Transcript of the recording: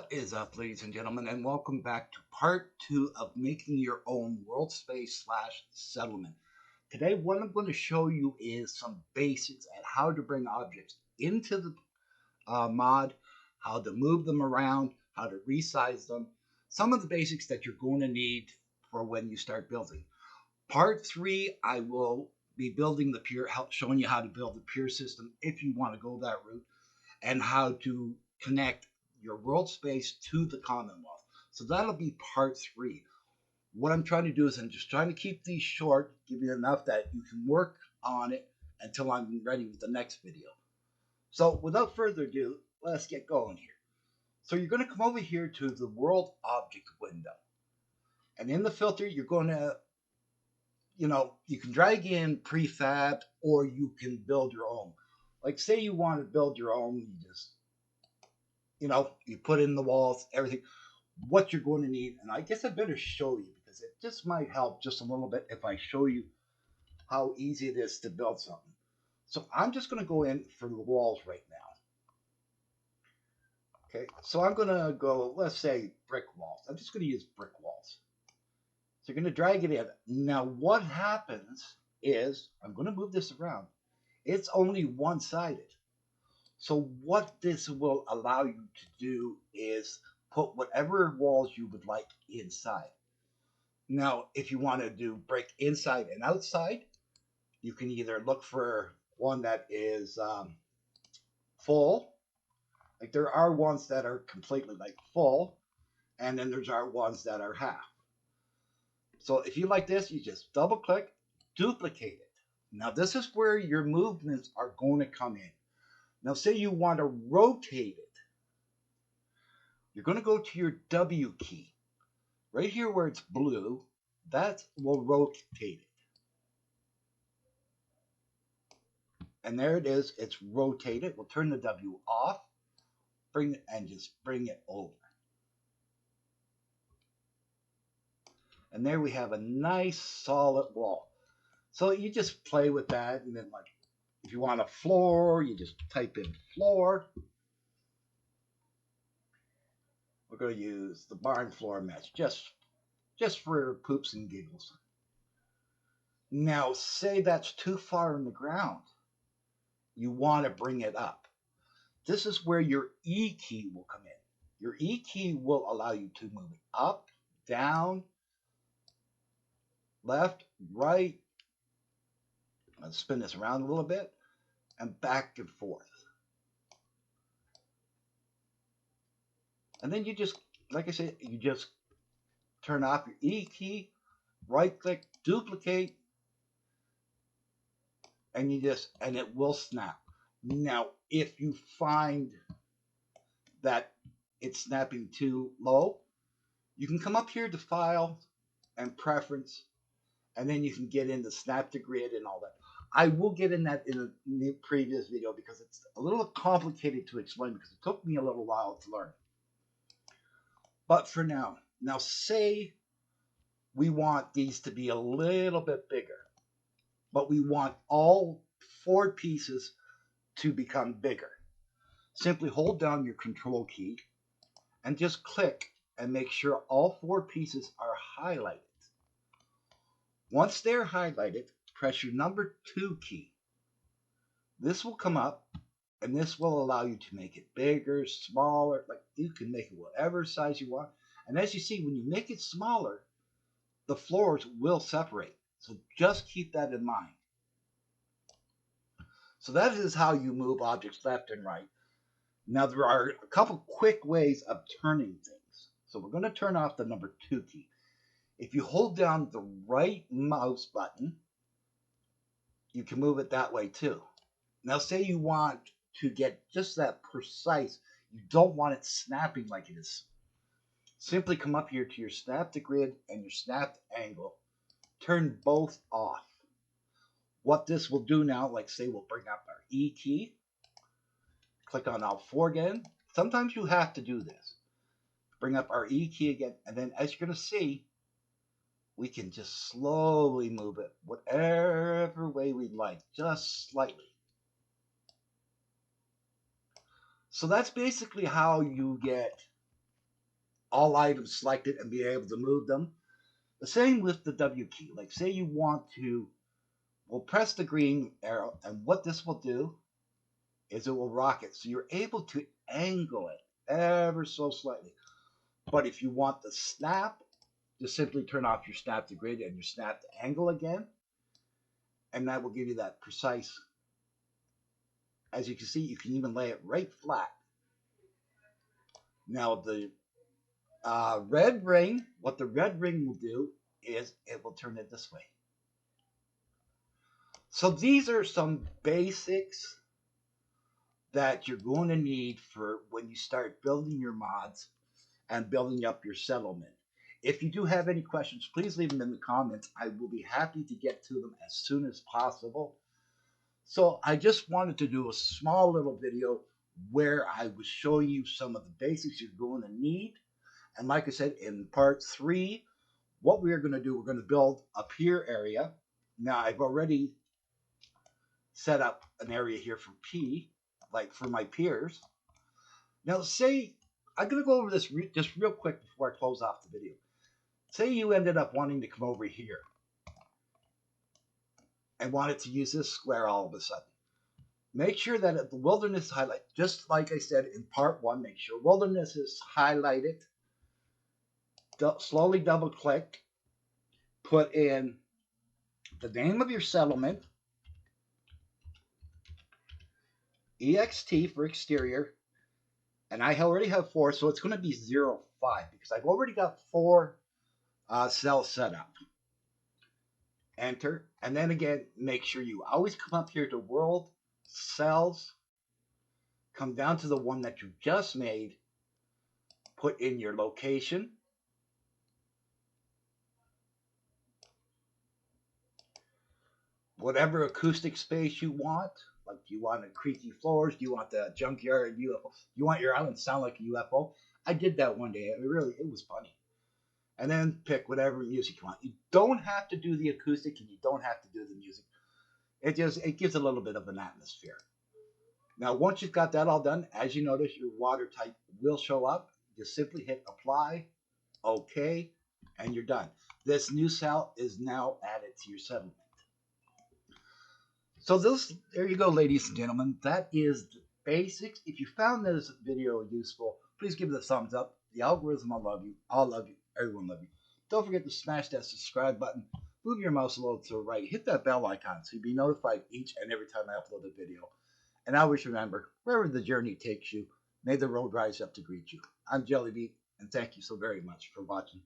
What is up, ladies and gentlemen, and welcome back to part two of making your own world space slash settlement. Today, what I'm going to show you is some basics at how to bring objects into the mod, how to move them around, how to resize them, some of the basics that you're going to need for when you start building. Part three, I will be building the pier, showing you how to build the pier system if you want to go that route, and how to connect your world space to the Commonwealth. So that'll be part three. What I'm trying to do is I'm just trying to keep these short, give you enough that you can work on it until I'm ready with the next video. So without further ado, let's get going here. So you're going to come over here to the world object window. And in the filter, you're going to, you can drag in prefab or you can build your own. Like say you want to build your own, you put in the walls, everything, what you're going to need. And I guess I better show you because it just might help just a little bit if I show you how easy it is to build something. So I'm just going to go in for the walls right now. Okay, so I'm going to go, let's say brick walls. I'm just going to use brick walls. So you're going to drag it in. Now what happens is, I'm going to move this around. It's only one-sided. So what this will allow you to do is put whatever walls you would like inside. Now, if you want to do brick inside and outside, you can either look for one that is full. Like there are ones that are completely like full, and then there's our ones that are half. So if you like this, you just double click, duplicate it. Now this is where your movements are going to come in. Now say you want to rotate it. You're going to go to your W key. Right here where it's blue, that will rotate it. And there it is, it's rotated. We'll turn the W off, bring it and just bring it over. And there we have a nice solid wall. So you just play with that, and then like if you want a floor, you just type in floor. We're going to use the barn floor mesh just for poops and giggles. Now say that's too far in the ground. You want to bring it up. This is where your E key will come in. Your E key will allow you to move it up, down, left, right. Let's spin this around a little bit and back and forth. And then you just, like I said, you just turn off your E key, right click, duplicate, and it will snap. Now, if you find that it's snapping too low, you can come up here to File and Preference, and then you can get into Snap to Grid and all that. I will get in that in the previous video because it's a little complicated to explain because it took me a little while to learn. But for now say we want these to be a little bit bigger, but we want all 4 pieces to become bigger. Simply hold down your control key and just click and make sure all 4 pieces are highlighted. Once they're highlighted, press your number 2 key. This will come up and this will allow you to make it bigger, smaller, like you can make it whatever size you want. And as you see, when you make it smaller, the floors will separate. So just keep that in mind. So that is how you move objects left and right. Now there are a couple quick ways of turning things. So we're going to turn off the number 2 key. If you hold down the right mouse button, you can move it that way too. Now say you want to get just that precise, you don't want it snapping like it is. Simply come up here to your snap to grid and your snap to angle. Turn both off. What this will do now, like say we'll bring up our E key. Click on Alt 4 again. Sometimes you have to do this. Bring up our E key again, and then as you're going to see, we can just slowly move it whatever way we'd like, just slightly. So that's basically how you get all items selected and be able to move them. The same with the W key. Like say you want to, we'll press the green arrow, and what this will do is it will rock it. So you're able to angle it ever so slightly. But if you want the snap, just simply turn off your snap to grid and your snap to angle again, and that will give you that precise. As you can see, you can even lay it right flat. Now the red ring, what the red ring will do is it will turn it this way. So these are some basics that you're going to need for when you start building your mods and building up your settlement. If you do have any questions, please leave them in the comments. I will be happy to get to them as soon as possible. So I just wanted to do a small little video where I was showing you some of the basics you're going to need. And like I said, in part 3, what we are going to do, we're going to build a pier area. Now I've already set up an area here for P, like for my piers. Now say, I'm going to go over this just real quick before I close off the video. Say you ended up wanting to come over here and wanted to use this square all of a sudden. Make sure that the wilderness highlight, just like I said in part 1, make sure wilderness is highlighted. Slowly double click, put in the name of your settlement, EXT for exterior, and I already have 4, so it's going to be 0, 5 because I've already got 4 cells set up. Enter, and then again, make sure you always come up here to world cells, come down to the one that you just made, put in your location, whatever acoustic space you want. Like, do you want the creaky floors? Do you want the junkyard UFO? You want your island to sound like a UFO? I did that one day. It was funny. And then pick whatever music you want. You don't have to do the acoustic, and you don't have to do the music. It gives a little bit of an atmosphere. Now, once you've got that all done, as you notice, your water type will show up. Just simply hit apply, OK, and you're done. This new cell is now added to your settlement. So there you go, ladies and gentlemen. That is the basics. If you found this video useful, please give it a thumbs up. The algorithm will love you. I'll love you. Everyone love you. Don't forget to smash that subscribe button. Move your mouse a little to the right. Hit that bell icon so you'll be notified each and every time I upload a video. And always remember, wherever the journey takes you, may the road rise up to greet you. I'm Jellybean, and thank you so very much for watching.